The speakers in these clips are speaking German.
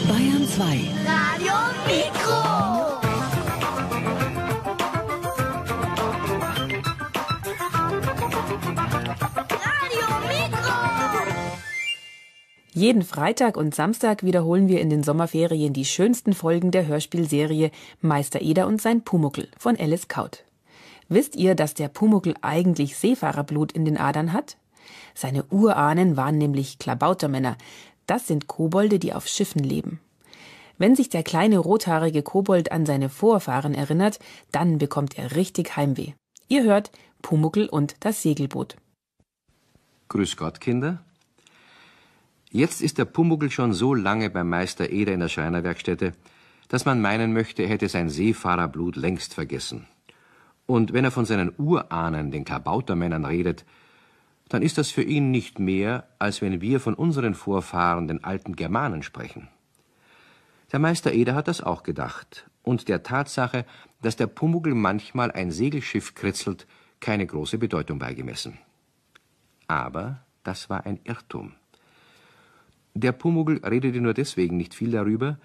Bayern 2. Radio Mikro. Radio Mikro. Jeden Freitag und Samstag wiederholen wir in den Sommerferien die schönsten Folgen der Hörspielserie Meister Eder und sein Pumuckl von Alice Kaut. Wisst ihr, dass der Pumuckl eigentlich Seefahrerblut in den Adern hat? Seine Urahnen waren nämlich Klabautermänner. Das sind Kobolde, die auf Schiffen leben. Wenn sich der kleine rothaarige Kobold an seine Vorfahren erinnert, dann bekommt er richtig Heimweh. Ihr hört Pumuckl und das Segelboot. Grüß Gott, Kinder. Jetzt ist der Pumuckl schon so lange beim Meister Eder in der Schreinerwerkstätte, dass man meinen möchte, er hätte sein Seefahrerblut längst vergessen. Und wenn er von seinen Urahnen, den Klabautermännern, redet, dann ist das für ihn nicht mehr, als wenn wir von unseren Vorfahren, den alten Germanen, sprechen. Der Meister Eder hat das auch gedacht und der Tatsache, dass der Pumuckl manchmal ein Segelschiff kritzelt, keine große Bedeutung beigemessen. Aber das war ein Irrtum. Der Pumuckl redete nur deswegen nicht viel darüber,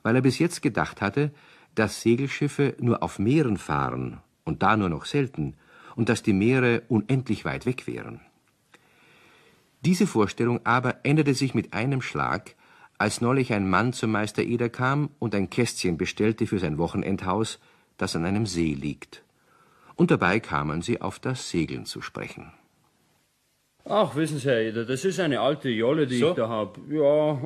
weil er bis jetzt gedacht hatte, dass Segelschiffe nur auf Meeren fahren und da nur noch selten und dass die Meere unendlich weit weg wären. Diese Vorstellung aber änderte sich mit einem Schlag, als neulich ein Mann zum Meister Eder kam und ein Kästchen bestellte für sein Wochenendhaus, das an einem See liegt. Und dabei kamen sie auf das Segeln zu sprechen. Ach, wissen Sie, Herr Eder, das ist eine alte Jolle, die ich da hab. Ja,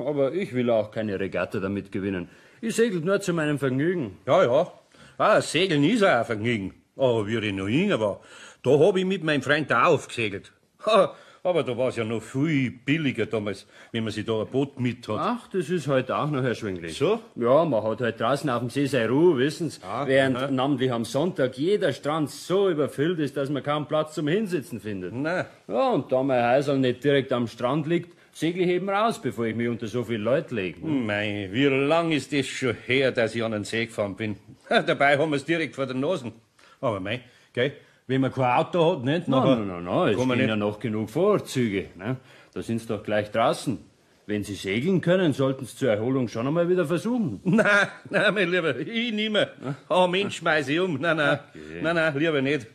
aber ich will auch keine Regatta damit gewinnen. Ich segel nur zu meinem Vergnügen. Ja. Segeln ist auch ein Vergnügen. Aber wie ich noch jünger war, da hab ich mit meinem Freund auch aufgesegelt. Aber da war's ja noch viel billiger damals, wenn man sich da ein Boot mit hat. Ach, das ist heute auch noch erschwinglich. So? Ja, man hat halt draußen auf dem See seine Ruhe, wissen Sie. Während namentlich am Sonntag jeder Strand so überfüllt ist, dass man kaum Platz zum Hinsitzen findet. Nein. Ja, und da mein Häusl nicht direkt am Strand liegt, segel ich eben raus, bevor ich mich unter so viele Leute lege. Mei, wie lang ist das schon her, dass ich an den See gefahren bin? Dabei haben wir's direkt vor den Nasen. Aber mei, gell? Wenn man kein Auto hat, nicht? Nein, es kann man gehen nicht. ja noch genug Vorzüge. Ne? Da sind Sie doch gleich draußen. Wenn Sie segeln können, sollten Sie zur Erholung schon einmal wieder versuchen. Nein, mein Lieber, ich nimmer. Mensch, schmeiß ich um. Nein, lieber nicht.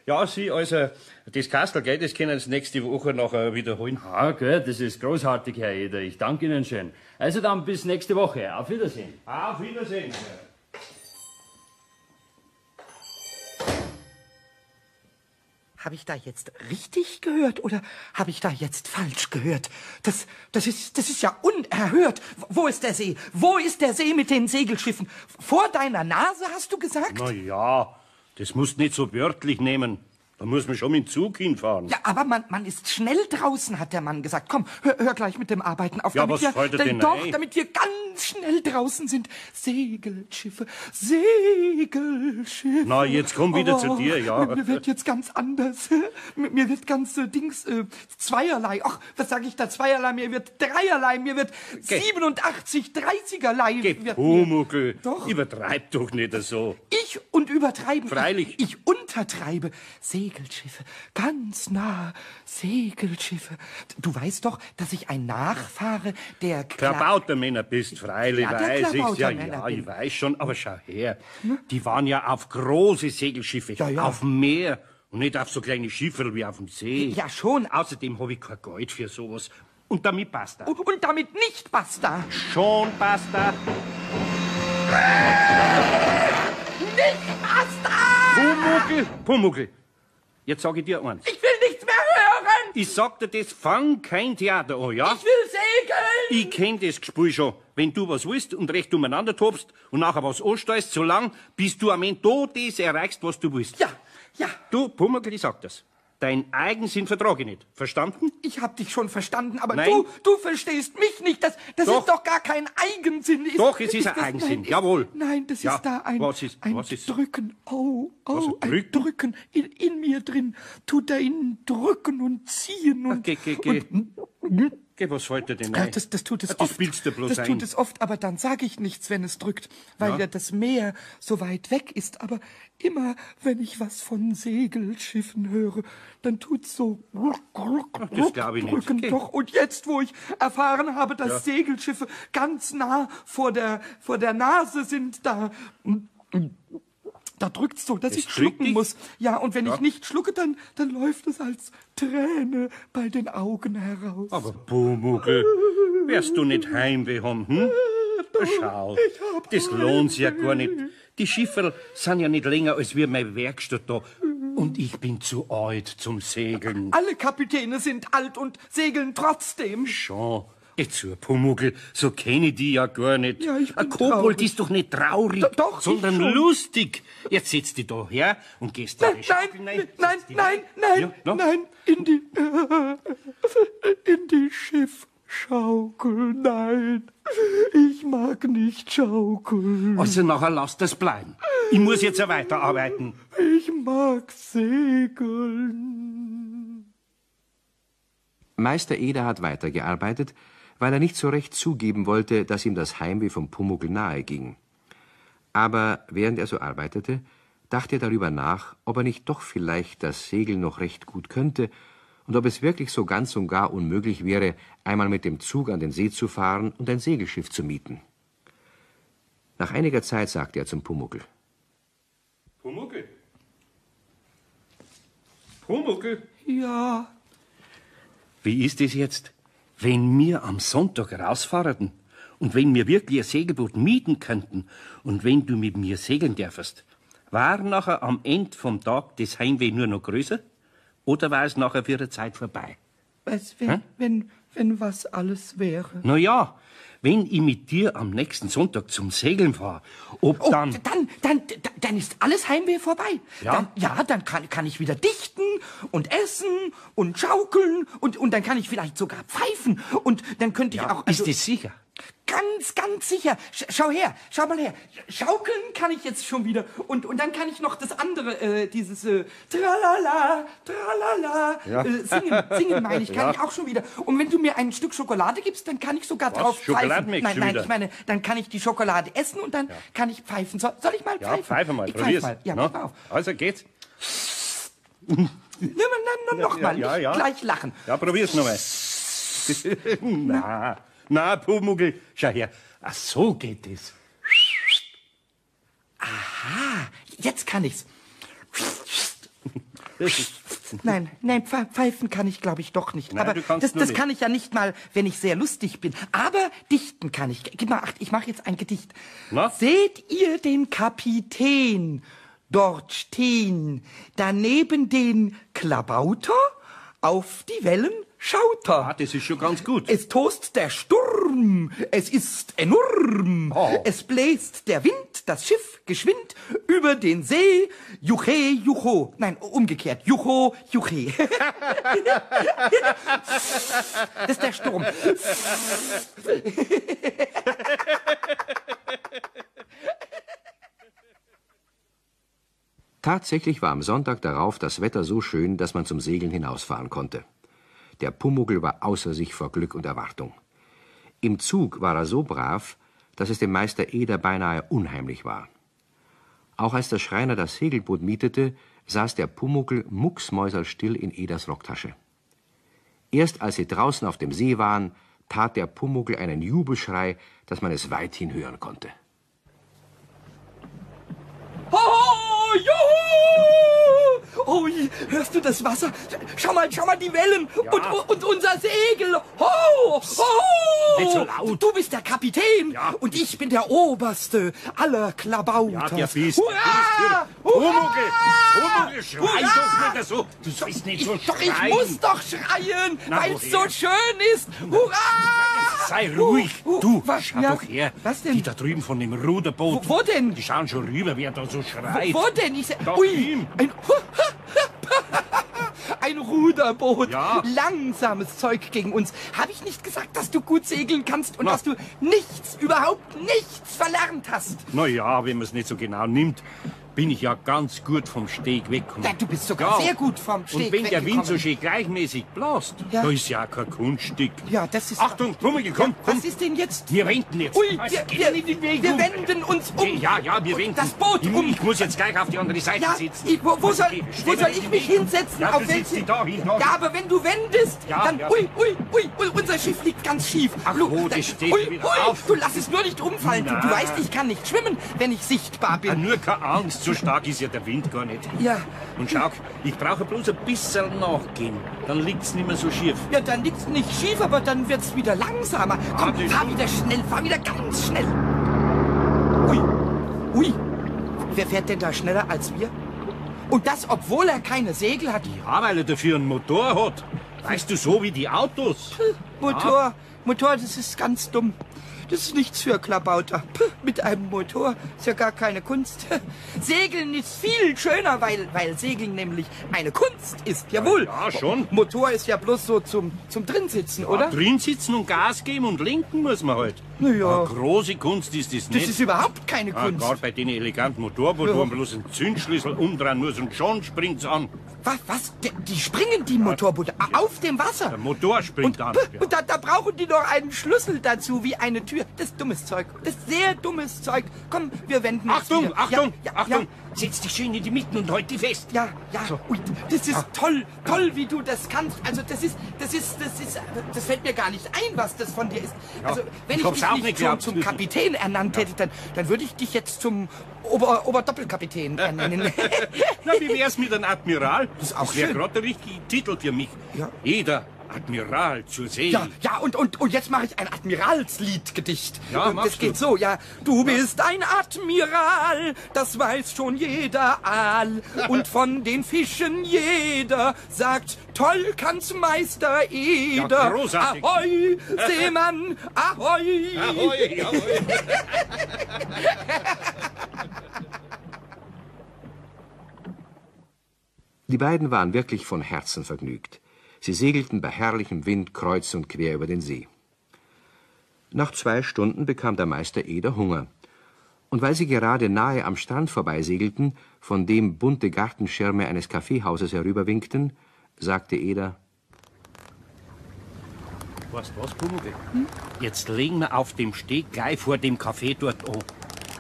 Ja, Sie, also, das Kastel, gell, das können Sie nächste Woche nachher wiederholen. Okay, das ist großartig, Herr Eder. Ich danke Ihnen schön. Also dann bis nächste Woche. Auf Wiedersehen. Auf Wiedersehen. Habe ich da jetzt richtig gehört oder habe ich da jetzt falsch gehört? Das ist ja unerhört. Wo ist der See? Wo ist der See mit den Segelschiffen? Vor deiner Nase, hast du gesagt? Na ja, das musst nicht so wörtlich nehmen. Da muss man schon mit dem Zug hinfahren. Ja, aber man ist schnell draußen, hat der Mann gesagt. Komm, hör gleich mit dem Arbeiten auf. Ja, was fällt dir denn Doch, ein? damit wir ganz schnell draußen sind. Segelschiffe, Segelschiffe. Na, jetzt komm wieder zu dir, ja. Mir wird jetzt ganz anders. Mir wird ganz zweierlei. Ach, was sag ich da, zweierlei? Mir wird dreierlei. Mir wird 87 30erlei. Pumuckl, Doch. übertreib doch nicht so. Ich und übertreiben. Freilich. Ich untertreibe. Segelschiffe, ganz nah, Segelschiffe. Du weißt doch, dass ich ein Nachfahre der Klabautermänner bist, freilich, Ja, der weiß ich. Ja, Klabautermänner bin. ich weiß schon, aber schau her. Die waren ja auf große Segelschiffe, Ja. auf dem Meer und nicht auf so kleine Schiffe wie auf dem See. Ja, schon. Außerdem habe ich kein Geld für sowas. Und damit basta. Und damit nicht basta. Schon basta. Nicht basta! Pumuckl, jetzt sag ich dir eins. Ich will nichts mehr hören! Ich sag dir das, fang kein Theater an, ja? Ich will segeln! Ich kenn das Gespür schon. Wenn du was willst und recht umeinander tobst und nachher was ansteuerst, so lang, bis du am Ende da das erreichst, was du willst. Ja. Du, Pumuckl, ich sag das. Dein Eigensinn vertrage ich nicht. Verstanden? Ich hab dich schon verstanden, aber Nein. du verstehst mich nicht. Das Doch. ist doch gar kein Eigensinn. Doch, es ist ein das- Eigensinn, nein, jawohl. Nein, das Ja, ist da ein was ist? Drücken. Was, ein ein Drücken? Drücken in mir drin. Tut da innen drücken und ziehen und... Geh. Geh, was fällt dir denn Ja, ein? das tut es Das oft. bildst du bloß Das ein. tut es oft, aber dann sage ich nichts, wenn es drückt, weil ja das Meer so weit weg ist. Aber immer, wenn ich was von Segelschiffen höre, dann tut's so. das glaub ich nicht. Drücken Okay. doch. Und jetzt, wo ich erfahren habe, dass Segelschiffe ganz nah vor der Nase sind, da drückt's so, dass ich drückt schlucken dich? muss. Ja, und wenn ich nicht schlucke, dann läuft es als Träne bei den Augen heraus. Aber Pumuckl, wärst du nicht Heimweh haben, hm? Schau, das lohnt sich ja gar nicht. Die Schifferl sind ja nicht länger als wir meine Werkstatt da. Und ich bin zu alt zum Segeln. Alle Kapitäne sind alt und segeln trotzdem. Schon. Jetzt so, Pumuckl, so kenne ich die ja gar nicht. Ja, ich bin Ein Kobold traurig. ist doch nicht traurig, Doch, sondern ich schon. lustig. Jetzt setz dich da her und gehst da Nein, in die Schiffschaukel, nein. Ich mag nicht schaukeln. Also nachher lass das bleiben. Ich muss jetzt ja weiterarbeiten. Ich mag segeln. Meister Eder hat weitergearbeitet, weil er nicht so recht zugeben wollte, dass ihm das Heimweh vom Pumuckl nahe ging. Aber während er so arbeitete, dachte er darüber nach, ob er nicht doch vielleicht das Segeln noch recht gut könnte und ob es wirklich so ganz und gar unmöglich wäre, einmal mit dem Zug an den See zu fahren und ein Segelschiff zu mieten. Nach einiger Zeit sagte er zum Pumuckl: Pumuckl? Pumuckl? Ja, Wie ist es jetzt, wenn wir am Sonntag rausfahren und wenn wir wirklich ein Segelboot mieten könnten und wenn du mit mir segeln dürfest? War nachher am Ende vom Tag das Heimweh nur noch größer oder war es nachher für eine Zeit vorbei? wenn was alles wäre. Na ja, wenn ich mit dir am nächsten Sonntag zum Segeln fahre, ob Oh, dann... dann ist alles Heimweh vorbei. Ja? Dann kann ich wieder dichten und essen und schaukeln und dann kann ich vielleicht sogar pfeifen und dann könnte ich auch... ist das sicher? Ganz, ganz sicher. Schau mal her. Schaukeln kann ich jetzt schon wieder und dann kann ich noch das andere, dieses Tralala, singen meine ich, kann ich auch schon wieder. Und wenn du mir ein Stück Schokolade gibst, dann kann ich sogar drauf Schokolade pfeifen. magst du Nein, wieder? ich meine, dann kann ich die Schokolade essen und dann kann ich pfeifen. Soll ich mal Ja, pfeifen? pfeife mal, Ich probier's. pfeife mal. Ja, Na, pass mal auf. Also geht's. Noch mal, nicht ja. gleich lachen. Ja, probier's nochmal. Na, Pumuckl, schau her. Ach, so geht es. Jetzt kann ich's. Nein, pfeifen kann ich, glaube ich, doch nicht. Nein, aber du kannst das nur nicht. kann ich ja nicht mal, wenn ich sehr lustig bin. Aber dichten kann ich. Gib mal Acht, ich mache jetzt ein Gedicht. Na? Seht ihr den Kapitän dort stehen, daneben den Klabauter? Auf die Wellen schaut er. Ah, das ist schon ganz gut. Es tost der Sturm, es ist enorm. Oh. Es bläst der Wind, das Schiff geschwind über den See. Juche, jucho. Nein, umgekehrt. Jucho, juche. Das ist der Sturm. Tatsächlich war am Sonntag darauf das Wetter so schön, dass man zum Segeln hinausfahren konnte. Der Pumuckl war außer sich vor Glück und Erwartung. Im Zug war er so brav, dass es dem Meister Eder beinahe unheimlich war. Auch als der Schreiner das Segelboot mietete, saß der Pumuckl mucksmäuserstill in Eders Rocktasche. Erst als sie draußen auf dem See waren, tat der Pumuckl einen Jubelschrei, dass man es weithin hören konnte. Oh, juhu! Oh, hörst du das Wasser? Schau mal die Wellen und unser Segel. Ho, ho! Nicht so laut. Du bist der Kapitän Ja. und ich bin der Oberste aller Klabauters. Ja, der bist. Hurra! Pumuckl, schrei doch nicht so. Du sollst nicht so Doch, ich schreien. muss doch schreien, Na, weil es woher? so schön ist. Hurra! Sei ruhig. Du, was, schau ja, doch her. was denn? Die da drüben von dem Ruderboot. Wo denn? Die schauen schon rüber, wer da so schreit. Wo denn? Da Ui, ihm. ein Ruderboot. Ja. Langsames Zeug gegen uns. Habe ich nicht gesagt, dass du gut segeln kannst und Na. dass du nichts, überhaupt nichts verlernt hast? Na ja, wenn man es nicht so genau nimmt. bin ich ja ganz gut vom Steg weggekommen. Ja, du bist sogar sehr gut vom Steg Und wenn der Wind so weggekommen. schön gleichmäßig bläst, Ja. da ist ja auch kein Kunststück. Ja, das ist... Achtung, Pummel, komm, komm. Was ist denn jetzt? Wir wenden jetzt. Ui, Also, geh wir nicht in den Weg, wir du. wenden uns um. Ja, wir Und wenden. das Boot um. Ich muss jetzt gleich auf die andere Seite Ja, sitzen. wo soll Okay, ich stell mich in den Weg. hinsetzen? Ja, Auf du sitzt welche- da hinten. Ja, aber wenn du wendest, Ja, dann... ja. Ui, unser Schiff liegt ganz schief. Ach, Lu- das steht wieder auf. Du lass es nur nicht umfallen. Du Na. weißt, ich kann nicht schwimmen, wenn ich sichtbar Ja, bin. nur keine Angst, so stark ist ja der Wind gar nicht. Ja, Und schau, ich brauche bloß ein bisschen nachgehen. Dann liegt's nicht mehr so schief. ja, dann liegt's nicht schief, aber dann wird's wieder langsamer. Komm, das fahr stimmt. wieder schnell, fahr wieder ganz schnell. Ui, wer fährt denn da schneller als wir? Und das, obwohl er keine Segel hat. Ja, weil er dafür einen Motor hat. Weißt du, so wie die Autos. Motor, das ist ganz dumm. Das ist nichts für Klabauter. Puh, mit einem Motor ist ja gar keine Kunst. Segeln ist viel schöner, weil Segeln nämlich eine Kunst ist. Jawohl. Ja, schon. Motor ist ja bloß so zum Drinsitzen, oder? Drin sitzen und Gas geben und lenken muss man halt. Na ja. Eine große Kunst ist das Das nicht. ist überhaupt keine Kunst. Gerade bei den eleganten Motorboot, wo man bloß einen Zündschlüssel umdrehen muss und schon springt's an. Was? Die springen, die Motorboote, auf dem Wasser. Der Motor springt an. Und da brauchen die noch einen Schlüssel dazu, wie eine Tür. Das ist dummes Zeug. Das ist sehr dummes Zeug. Komm, wir wenden uns Achtung, wieder. Achtung, Ja, ja, Achtung! Ja. Setz dich schön in die Mitte und halt die fest. Ja, ui, das ist toll, wie du das kannst. Also das fällt mir gar nicht ein, was das von dir ist. Also wenn ich ich hab's dich auch nicht nicht schon gehabt. zum Kapitän ernannt hätte, dann würde ich dich jetzt zum Oberdoppelkapitän ernennen. Na, wie wär's mit einem Admiral? Das ist auch wäre schön. gerade der richtige Titel für mich. Ja. Jeder Admiral zur See. Ja, und jetzt mache ich ein Admiralsliedgedicht. Ja, und das machst geht du. so, ja. Du bist ein Admiral, das weiß schon jeder Aal. Und von den Fischen jeder sagt, toll kann's Meister Eder. Ja, großartig. Ahoi, Seemann, ahoi. Ahoi, ahoi. Die beiden waren wirklich von Herzen vergnügt. Sie segelten bei herrlichem Wind kreuz und quer über den See. Nach 2 Stunden bekam der Meister Eder Hunger. Und weil sie gerade nahe am Strand vorbeisegelten, von dem bunte Gartenschirme eines Kaffeehauses herüberwinkten, sagte Eder: Weißt du was, Pumuckl? Jetzt legen wir auf dem Steg gleich vor dem Café dort an.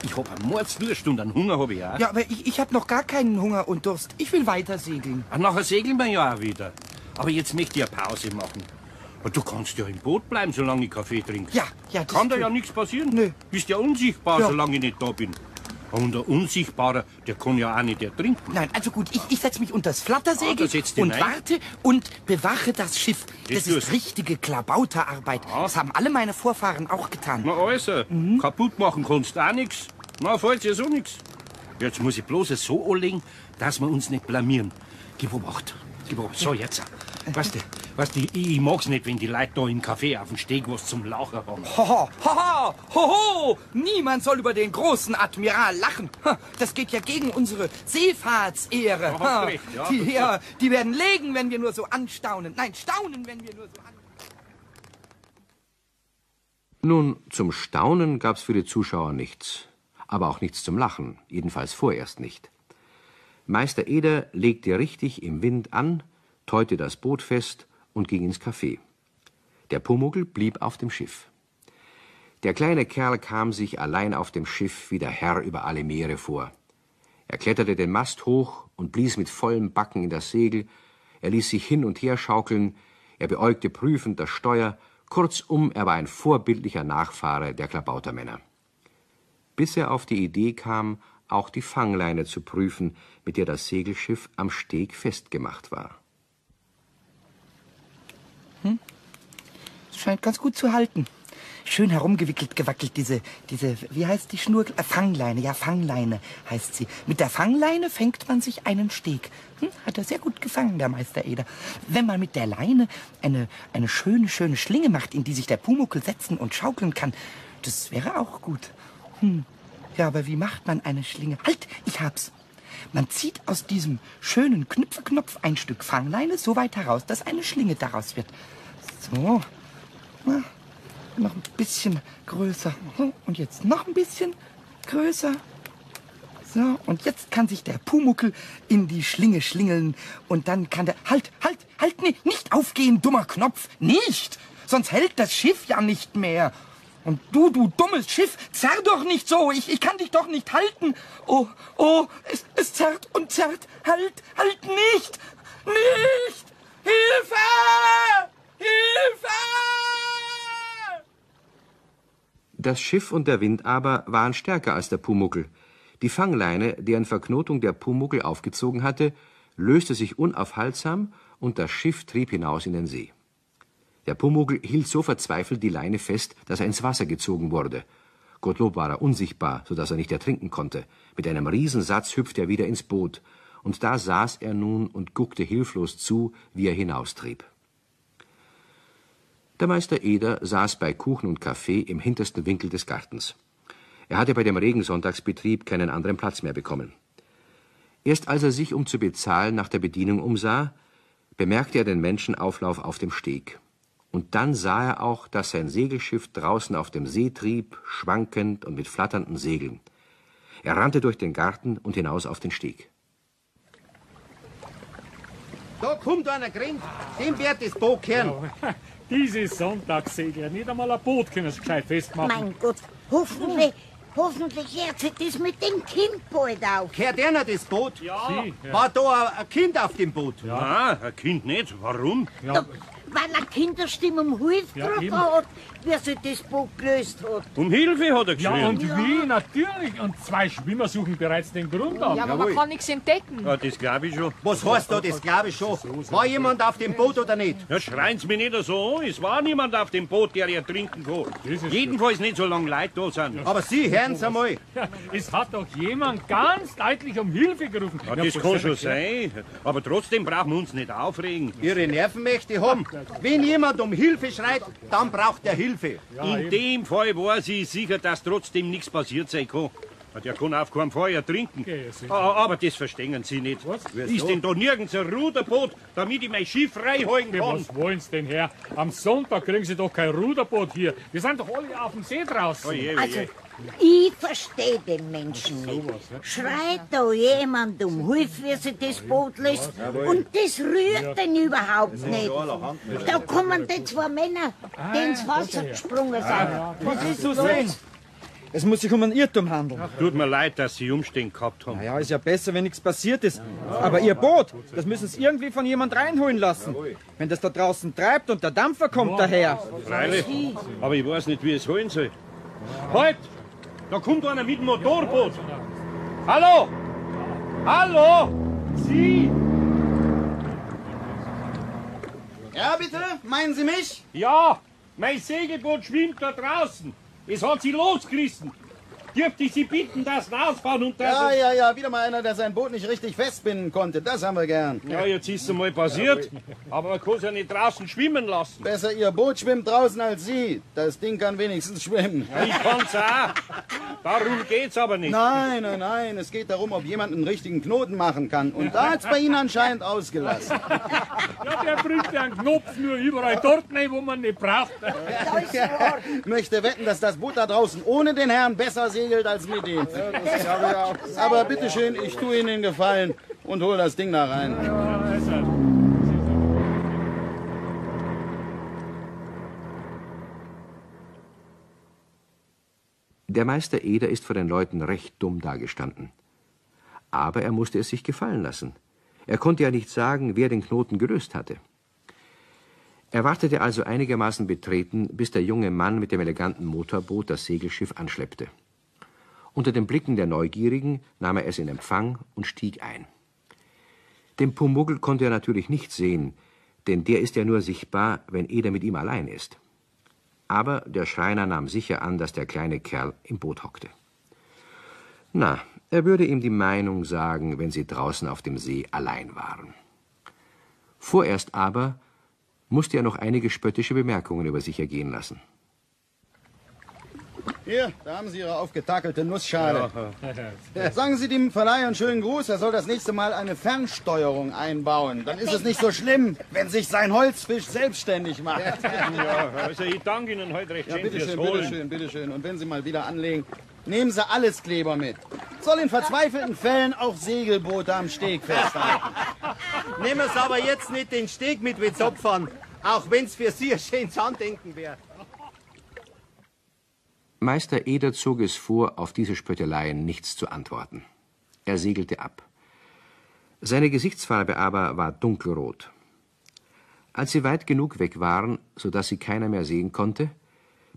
Ich hab eine Mordsdurst und einen Hunger hab ich auch. Ja, aber ich habe noch gar keinen Hunger und Durst. Ich will weiter segeln. Und nachher segeln wir ja auch wieder. Aber jetzt möchte ich eine Pause machen. Aber du kannst ja im Boot bleiben, solange ich Kaffee trinke. Ja, das Kann da tut- ja nichts passieren. Nö. Bist ja unsichtbar, Ja. solange ich nicht da bin. Und der Unsichtbare, der kann ja auch nicht ertrinken. Nein, also gut, ich setze mich unter das Flattersegel da setzt dich und rein. warte und bewache das Schiff. Das tust ist richtige Klabauterarbeit. Das haben alle meine Vorfahren auch getan. Na also, kaputt machen kannst du auch nichts. Na, fällt dir so nichts. Jetzt muss ich bloß es so anlegen, dass wir uns nicht blamieren. Gib Obacht. So, jetzt. Weißt du, ich mag's nicht, wenn die Leute da im Café auf dem Steg was zum Lachen haben. Hoho, hoho, hoho! Niemand soll über den großen Admiral lachen. Ha, das geht ja gegen unsere Seefahrtsehre. Ja, hast Ha, recht, ja. die werden legen, wenn wir nur so anstaunen. Nein, staunen, wenn wir nur so anstaunen. Nun, zum Staunen gab's für die Zuschauer nichts, aber auch nichts zum Lachen, jedenfalls vorerst nicht. Meister Eder legte richtig im Wind an, teute das Boot fest und ging ins Café. Der Pumuckl blieb auf dem Schiff. Der kleine Kerl kam sich allein auf dem Schiff wie der Herr über alle Meere vor. Er kletterte den Mast hoch und blies mit vollem Backen in das Segel, er ließ sich hin und her schaukeln, er beäugte prüfend das Steuer, kurzum, er war ein vorbildlicher Nachfahre der Klabautermänner. Bis er auf die Idee kam, auch die Fangleine zu prüfen, mit der das Segelschiff am Steg festgemacht war. Das scheint ganz gut zu halten. Schön herumgewickelt, gewackelt, diese, wie heißt die Schnur? Fangleine, ja, Fangleine heißt sie. Mit der Fangleine fängt man sich einen Steg. Hat er sehr gut gefangen, der Meister Eder. Wenn man mit der Leine eine schöne Schlinge macht, in die sich der Pumuckl setzen und schaukeln kann, das wäre auch gut. Ja, aber wie macht man eine Schlinge? Halt, ich hab's. Man zieht aus diesem schönen Knüpfeknopf ein Stück Fangleine so weit heraus, dass eine Schlinge daraus wird. So. Na, noch ein bisschen größer. Und jetzt noch ein bisschen größer. So, und jetzt kann sich der Pumuckl in die Schlinge schlingeln und dann kann der... Halt, nicht aufgehen, dummer Knopf, nicht! Sonst hält das Schiff ja nicht mehr. Und du dummes Schiff, zerr doch nicht so, ich kann dich doch nicht halten. Oh, es zerrt und zerrt, halt nicht! Hilfe! Hilfe! Das Schiff und der Wind aber waren stärker als der Pumuckl. Die Fangleine, deren Verknotung der Pumuckl aufgezogen hatte, löste sich unaufhaltsam und das Schiff trieb hinaus in den See. Der Pumuckl hielt so verzweifelt die Leine fest, dass er ins Wasser gezogen wurde. Gottlob war er unsichtbar, so dass er nicht ertrinken konnte. Mit einem Riesensatz hüpfte er wieder ins Boot, und da saß er nun und guckte hilflos zu, wie er hinaustrieb. Der Meister Eder saß bei Kuchen und Kaffee im hintersten Winkel des Gartens. Er hatte bei dem Regensonntagsbetrieb keinen anderen Platz mehr bekommen. Erst als er sich, um zu bezahlen, nach der Bedienung umsah, bemerkte er den Menschenauflauf auf dem Steg. Und dann sah er auch, dass sein Segelschiff draußen auf dem See trieb, schwankend und mit flatternden Segeln. Er rannte durch den Garten und hinaus auf den Steg. Da kommt einer grenzt, dem wird das Boot kehren. Diese Sonntagssegler, nicht einmal ein Boot können sie gescheit festmachen. Mein Gott, hoffentlich hört sich das mit dem Kind bald auf. Kehrt einer das Boot? Ja. War da ein Kind auf dem Boot? Nein, ein Kind nicht. Warum? Ja. Weil eine Kinderstimme um Hilfe Ja, gerufen eben. hat, wie sie das Boot gelöst hat. Um Hilfe hat er geschrien. Ja, und wie, natürlich. Und 2 Schwimmer suchen bereits den Grund ab. Ja, aber man kann nichts entdecken. Ja, das glaube ich schon. Was heißt da, das glaube ich schon. War jemand auf dem Boot oder nicht? Ja, schreien Sie mich nicht so an. Es war niemand auf dem Boot, der ertrinken kann. Das ist Jedenfalls nicht, solange Leute da sind. Aber Sie, hören Sie einmal. Ja, es hat doch jemand ganz deutlich um Hilfe gerufen. Ja, das kann schon sein. Aber trotzdem brauchen wir uns nicht aufregen. Ihre Nerven möchte ich haben. Wenn jemand um Hilfe schreit, dann braucht er Hilfe. In dem Fall weiß ich sicher, dass trotzdem nichts passiert sein kann. Der kann auf keinen Fall ertrinken. Okay, sicher. Aber das verstehen Sie nicht. Was? Ist denn da nirgends ein Ruderboot, damit ich mein Schiff reinholen kann? Was wollen Sie denn, Herr? Am Sonntag kriegen Sie doch kein Ruderboot hier. Wir sind doch alle auf dem See draußen. Oje, Also, oje. ich verstehe den Menschen nicht. Schreit da jemand um Hilfe, wie sie das Boot lässt, und das rührt den überhaupt nicht. Da kommen die 2 Männer, die ins Wasser gesprungen sind. Was ist so sein? Es muss sich um einen Irrtum handeln. Tut mir leid, dass Sie Umstände gehabt haben. Naja, ist ja besser, wenn nichts passiert ist. Aber Ihr Boot, das müssen Sie irgendwie von jemand reinholen lassen. Wenn das da draußen treibt und der Dampfer kommt daher. Freilich. Aber ich weiß nicht, wie ich es holen soll. Halt! Da kommt einer mit dem Motorboot. Hallo! Hallo! Sie! Ja, bitte? Meinen Sie mich? Ja, mein Segelboot schwimmt da draußen. Es hat sie losgerissen. Dürfte ich Sie bitten, dass Sie ausfahren und das... Ja, wieder mal einer, der sein Boot nicht richtig festbinden konnte. Das haben wir gern. Ja, jetzt ist es mal passiert. Aber man kann es ja nicht draußen schwimmen lassen. Besser Ihr Boot schwimmt draußen als Sie. Das Ding kann wenigstens schwimmen. Ja, ich kann's auch. Darum geht's aber nicht. Nein. Es geht darum, ob jemand einen richtigen Knoten machen kann. Und da hat's bei Ihnen anscheinend ausgelassen. Ja, der bringt ja einen Knopf nur überall dort rein, wo man nicht braucht. Möchte wetten, dass das Boot da draußen ohne den Herrn besser segelt als mit ihm. Aber bitteschön, ich tue Ihnen den Gefallen und hole das Ding da rein. Der Meister Eder ist vor den Leuten recht dumm dagestanden. Aber er musste es sich gefallen lassen. Er konnte ja nicht sagen, wer den Knoten gelöst hatte. Er wartete also einigermaßen betreten, bis der junge Mann mit dem eleganten Motorboot das Segelschiff anschleppte. Unter den Blicken der Neugierigen nahm er es in Empfang und stieg ein. Den Pumuckl konnte er natürlich nicht sehen, denn der ist ja nur sichtbar, wenn Eder mit ihm allein ist. Aber der Schreiner nahm sicher an, dass der kleine Kerl im Boot hockte. Na, er würde ihm die Meinung sagen, wenn sie draußen auf dem See allein waren. Vorerst aber musste er noch einige spöttische Bemerkungen über sich ergehen lassen. Hier, da haben Sie Ihre aufgetakelte Nussschale. Sagen Sie dem Verleih einen schönen Gruß, er soll das nächste Mal eine Fernsteuerung einbauen. Dann ist es nicht so schlimm, wenn sich sein Holzfisch selbstständig macht. Ja, also ich danke Ihnen heute recht schön fürs Holen. Bitteschön. Und wenn Sie mal wieder anlegen, nehmen Sie alles Kleber mit. soll in verzweifelten Fällen auch Segelboote am Steg festhalten. Nehmen Sie aber jetzt nicht den Steg mit wie Zopfern, auch wenn's für Sie ein schönes Andenken wäre. Meister Eder zog es vor, auf diese Spötteleien nichts zu antworten. Er segelte ab. Seine Gesichtsfarbe aber war dunkelrot. Als sie weit genug weg waren, so dass sie keiner mehr sehen konnte,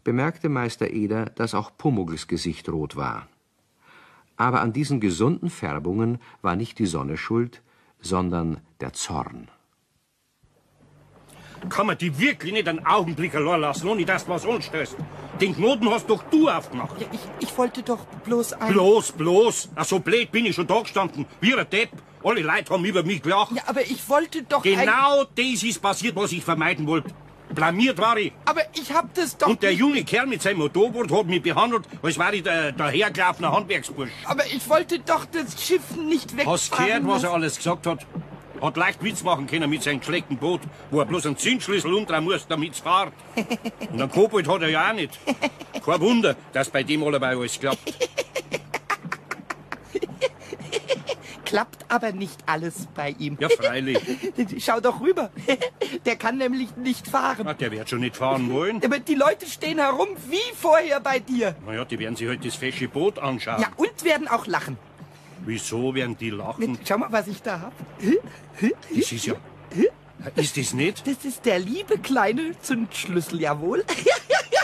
bemerkte Meister Eder, dass auch Pumuckls Gesicht rot war. Aber an diesen gesunden Färbungen war nicht die Sonne schuld, sondern der Zorn. Kann man die wirklich nicht einen Augenblick allein lassen, ohne dass was anstößt? Den Knoten hast doch du aufgemacht. Ja, ich wollte doch bloß ein... Bloß? Ach, so blöd bin ich schon da gestanden, wie ein Depp. Alle Leute haben über mich gelacht. Ja, aber ich wollte doch Genau das ist passiert, was ich vermeiden wollte. Blamiert war ich. Aber ich hab das doch... Und der junge Kerl mit seinem Motorboot hat mich behandelt, als wäre ich der dahergelaufene Handwerksbursch. Aber ich wollte doch das Schiff nicht wegfahren. Hast gehört, was er alles gesagt hat? Hat leicht Witz machen können mit seinem geschleckten Boot, wo er bloß einen Zündschlüssel umdrehen muss, damit's fährt. Und einen Kobold hat er ja auch nicht. Kein Wunder, dass bei dem allebei alles klappt. Klappt aber nicht alles bei ihm. Ja, freilich. Schau doch rüber. Der kann nämlich nicht fahren. Ach, der wird schon nicht fahren wollen. Aber die Leute stehen herum wie vorher bei dir. Na ja, die werden sich halt das fesche Boot anschauen. Ja, und werden auch lachen. Wieso werden die lachen? Schau mal, was ich da hab. Das ist ja... Ist das nicht? Das ist der liebe kleine Zündschlüssel, jawohl.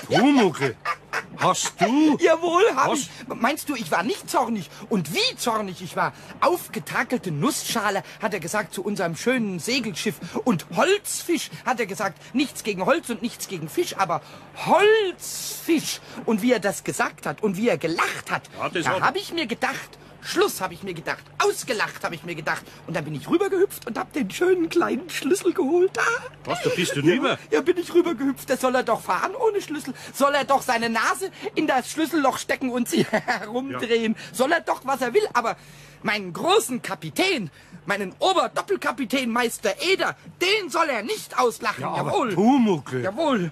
Pumuckl, hast du? Jawohl, hab ich. Meinst du, ich war nicht zornig? Und wie zornig ich war? Aufgetakelte Nussschale, hat er gesagt, zu unserem schönen Segelschiff. Und Holzfisch, hat er gesagt. Nichts gegen Holz und nichts gegen Fisch, aber Holzfisch. Und wie er das gesagt hat und wie er gelacht hat, Ja, da habe ich mir gedacht... Schluss, habe ich mir gedacht. Ausgelacht, habe ich mir gedacht. Und dann bin ich rübergehüpft und hab den schönen kleinen Schlüssel geholt. Was, da bist du rüber? Ja, bin ich rübergehüpft. Da soll er doch fahren ohne Schlüssel. Soll er doch seine Nase in das Schlüsselloch stecken und sie herumdrehen. Ja. Soll er doch, was er will. Aber meinen großen Kapitän, meinen Oberdoppelkapitän Meister Eder, den soll er nicht auslachen. Ja, jawohl. aber Pumuckl. Jawohl.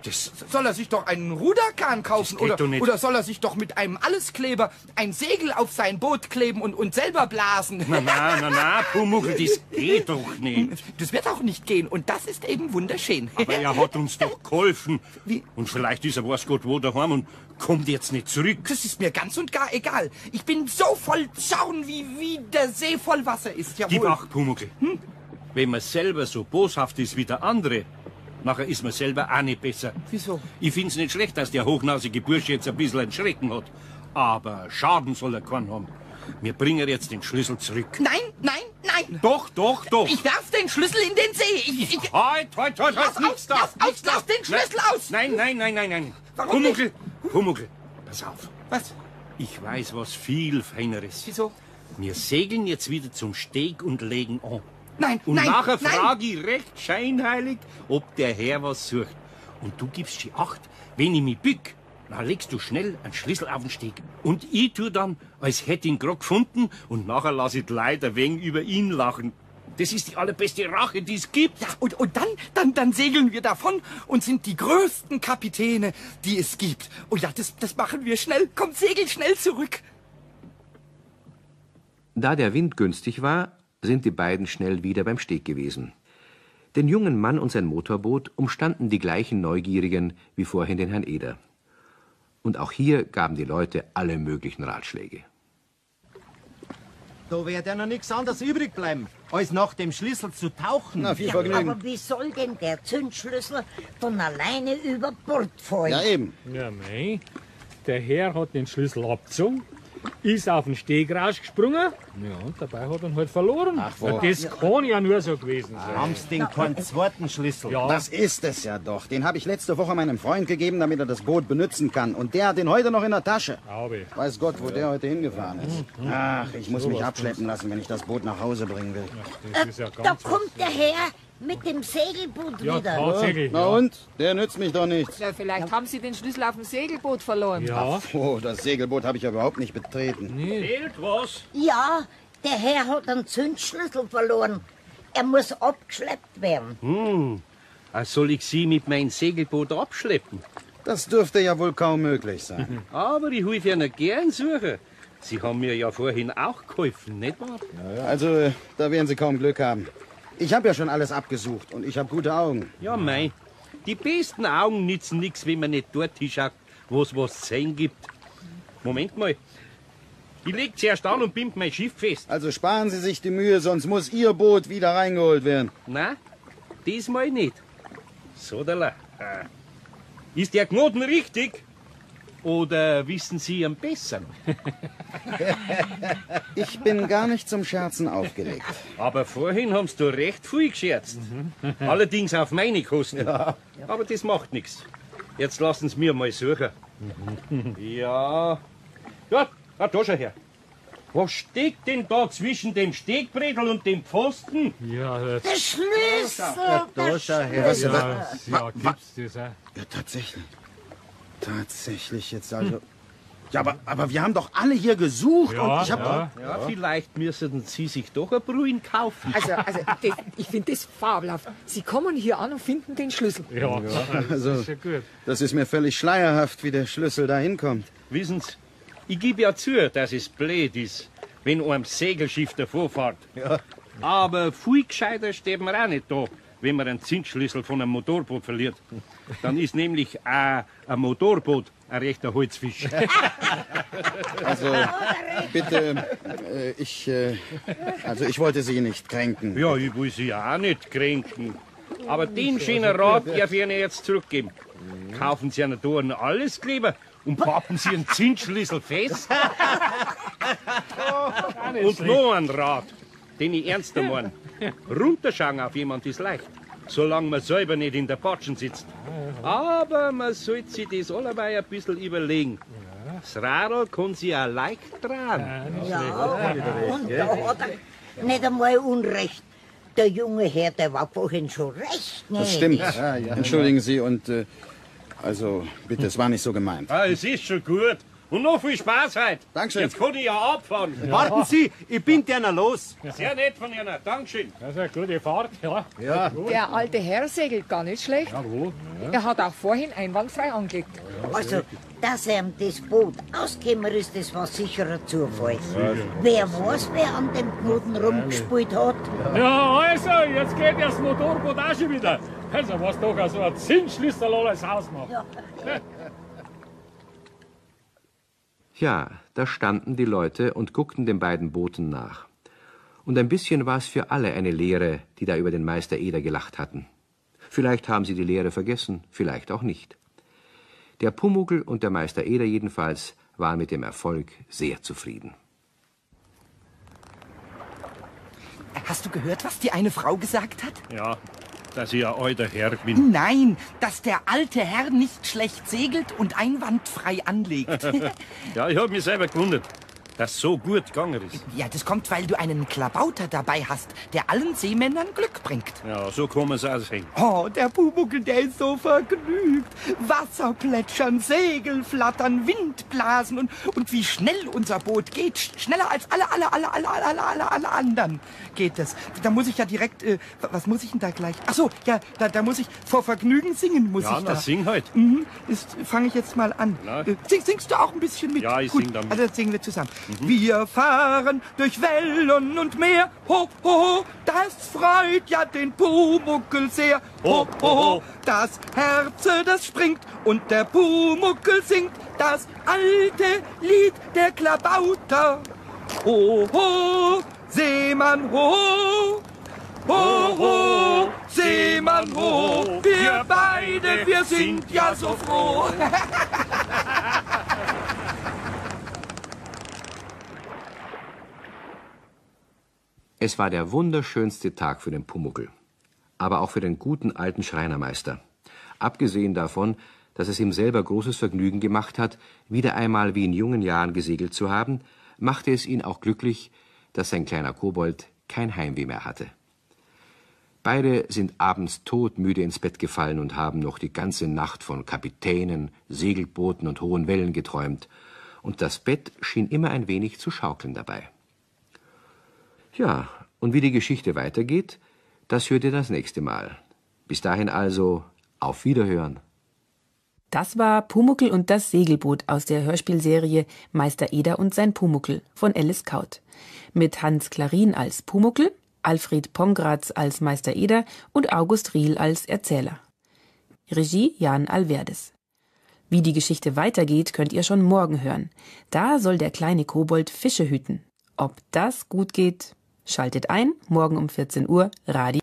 Soll er sich doch einen Ruderkahn kaufen oder soll er sich doch mit einem Alleskleber ein Segel auf sein Boot kleben und selber blasen? Na, Pumuckl, das geht doch nicht. Das wird auch nicht gehen und das ist eben wunderschön. Aber er hat uns doch geholfen. Wie? Und vielleicht ist er weiß Gott wo daheim und kommt jetzt nicht zurück. Das ist mir ganz und gar egal. Ich bin so voll Zorn, wie der See voll Wasser ist. Jawohl. Gib acht, Pumuckl. Wenn man selber so boshaft ist wie der andere, nachher ist man selber auch nicht besser. Wieso? Ich find's nicht schlecht, dass der hochnasige Bursche jetzt ein bisschen einen Schrecken hat. Aber Schaden soll er keinen haben. Wir bringen jetzt den Schlüssel zurück. Nein. Doch. Ich werf den Schlüssel in den See. Halt, Lass den Schlüssel aus. Nein. Warum Pumuckl, pass auf. Was? Ich weiß was viel Feineres. Wieso? Wir segeln jetzt wieder zum Steg und legen an. Nein, Und nachher frage ich recht scheinheilig, ob der Herr was sucht. Und du gibst die Acht, wenn ich mich bück, dann legst du schnell einen Schlüssel auf den Steg. Und ich tu dann, als hätte ihn grad gefunden, und nachher lass ich die Leute ein wenig über ihn lachen. Das ist die allerbeste Rache, die es gibt. Ja, und dann segeln wir davon und sind die größten Kapitäne, die es gibt. Oh ja, das machen wir schnell. Komm, segel schnell zurück. Da der Wind günstig war, sind die beiden schnell wieder beim Steg gewesen. Den jungen Mann und sein Motorboot umstanden die gleichen Neugierigen wie vorhin den Herrn Eder. Und auch hier gaben die Leute alle möglichen Ratschläge. Da wird ja noch nichts anderes übrig bleiben, als nach dem Schlüssel zu tauchen. Na, viel Vergnügen. Aber wie soll denn der Zündschlüssel von alleine über Bord fallen? Ja, eben. Ja, mei. Der Herr hat den Schlüssel abgezogen, ist auf den Steg rausgesprungen, ja, und dabei hat er ihn halt verloren. Ach, wo? Ja, das kann ja nur so gewesen sein. Haben Sie den keinen zweiten Schlüssel? Ja. Das ist es ja doch. Den habe ich letzte Woche meinem Freund gegeben, damit er das Boot benutzen kann. Und der hat den heute noch in der Tasche. Glaube. Weiß Gott, wo der heute hingefahren ist. Ach, ich muss mich abschleppen lassen, wenn ich das Boot nach Hause bringen will. Das ist ja Da ganz kommt der Herr mit dem Segelboot ja, wieder. tatsächlich. Na Ja. und? Der nützt mich doch nichts. Ja, vielleicht haben Sie den Schlüssel auf dem Segelboot verloren. Ja. Oh, das Segelboot habe ich ja überhaupt nicht betreten. Fehlt was? Ja, der Herr hat einen Zündschlüssel verloren. Er muss abgeschleppt werden. Soll ich Sie mit meinem Segelboot abschleppen? Das dürfte ja wohl kaum möglich sein. Aber ich helfe Ihnen gern suchen. Sie haben mir ja vorhin auch geholfen, nicht wahr? Also, da werden Sie kaum Glück haben. Ich habe ja schon alles abgesucht und ich habe gute Augen. Ja, mei. Die besten Augen nützen nichts, wenn man nicht dort hinschaut, wo es was zu sehen gibt. Moment mal. Ich leg zuerst an und bind mein Schiff fest. Also sparen Sie sich die Mühe, sonst muss Ihr Boot wieder reingeholt werden. Nein, diesmal nicht. So, da. Ist der Knoten richtig? Oder wissen Sie am besseren? Ich bin gar nicht zum Scherzen aufgelegt. Aber vorhin haben Sie doch recht viel gescherzt. Allerdings auf meine Kosten. Ja. Aber das macht nichts. Jetzt lassen Sie mir mal suchen. Ja. Ja, da schau her. Was steckt denn da zwischen dem Stegbredel und dem Pfosten? Ja, Der Schlüssel! Da schau her. Was, ja, gibt's das auch? Ja, tatsächlich. Tatsächlich jetzt also. Ja, aber wir haben doch alle hier gesucht und ich habe. Ja, vielleicht müssen Sie sich doch ein Bruin kaufen. Ich finde das fabelhaft. Sie kommen hier an und finden den Schlüssel. Ja, Also, das ist ja gut. das ist mir völlig schleierhaft, wie der Schlüssel da hinkommt. Wissen Sie, ich gebe ja zu, dass es blöd ist, wenn einem Segelschiff davor fährt. Ja. Aber viel gescheiter steht man auch nicht da, wenn man einen Zinsschlüssel von einem Motorboot verliert. Dann ist nämlich auch ein Motorboot ein rechter Holzfisch. Also, bitte, ich wollte Sie nicht kränken. Ja, ich will Sie auch nicht kränken. Aber den schönen Rat darf ich Ihnen jetzt zurückgeben. Kaufen Sie einen da einen Alleskleber und pappen Sie einen Zinsschlüssel fest. Und noch ein Rat, den ich ernst meine. Runterschauen auf jemand ist leicht, solange man selber nicht in der Patschen sitzt. Aber man sollte sich das allebei ein bisschen überlegen. Das Radl kann sich auch leicht drehen. Ja, und da hat er nicht einmal Unrecht. Der junge Herr, der war vorhin schon recht. Das stimmt. Entschuldigen Sie und, also, bitte, es war nicht so gemeint. Ah, es ist schon gut. Und noch viel Spaß heute. Dankeschön. Jetzt kann ich ja abfahren. Warten Sie, ich bin derner los. Sehr nett von Ihnen. Dankeschön. Das ist eine gute Fahrt, ja. Der alte Herr segelt gar nicht schlecht. Jawohl. Er hat auch vorhin einwandfrei angelegt. Also, dass ihm das Boot ausgekommen ist, das war sicher ein Zufall. Wer weiß, wer an dem Knoten rumgespielt hat? Ja, also, jetzt geht das Motorboot auch schon wieder. Also, was doch so ein Zinsschlüssel alles ausmacht. Ja, da standen die Leute und guckten den beiden Booten nach. Und ein bisschen war es für alle eine Lehre, die da über den Meister Eder gelacht hatten. Vielleicht haben sie die Lehre vergessen, vielleicht auch nicht. Der Pumuckl und der Meister Eder jedenfalls waren mit dem Erfolg sehr zufrieden. Hast du gehört, was die eine Frau gesagt hat? Ja, dass ich ein alter Herr bin. Nein, dass der alte Herr nicht schlecht segelt und einwandfrei anlegt. Ja, ich habe mich selber gewundert, dass so gut gegangen ist. Ja, das kommt, weil du einen Klabauter dabei hast, der allen Seemännern Glück bringt. Ja, so kann man es auch sehen. Oh, der Pumuckl, der ist so vergnügt. Wasser plätschern, Segel flattern, Wind blasen und wie schnell unser Boot geht. Schneller als alle anderen geht es. Da muss ich ja direkt, was muss ich denn da gleich? Ach so, ja, da muss ich vor Vergnügen singen, muss Ja, ich na, da. sing halt. Fange ich jetzt mal an. Na. Singst du auch ein bisschen mit? Ja, ich Gut, sing damit. Also singen wir zusammen. Wir fahren durch Wellen und Meer. Ho, ho, ho, das freut ja den Pumuckl sehr. Ho, ho, ho, das Herze, das springt und der Pumuckl singt das alte Lied der Klabauter. Ho, ho, Seemann, ho, ho, ho, Seemann, ho, wir beide, wir sind ja so froh. Es war der wunderschönste Tag für den Pumuckl, aber auch für den guten alten Schreinermeister. Abgesehen davon, dass es ihm selber großes Vergnügen gemacht hat, wieder einmal wie in jungen Jahren gesegelt zu haben, machte es ihn auch glücklich, dass sein kleiner Kobold kein Heimweh mehr hatte. Beide sind abends todmüde ins Bett gefallen und haben noch die ganze Nacht von Kapitänen, Segelbooten und hohen Wellen geträumt, und das Bett schien immer ein wenig zu schaukeln dabei. Ja, und wie die Geschichte weitergeht, das hört ihr das nächste Mal. Bis dahin also, auf Wiederhören. Das war Pumuckl und das Segelboot aus der Hörspielserie Meister Eder und sein Pumuckl von Alice Kaut. Mit Hans Klarin als Pumuckl, Alfred Pongratz als Meister Eder und August Riehl als Erzähler. Regie Jan Alverdes. Wie die Geschichte weitergeht, könnt ihr schon morgen hören. Da soll der kleine Kobold Fische hüten. Ob das gut geht? Schaltet ein, morgen um 14 Uhr, Radio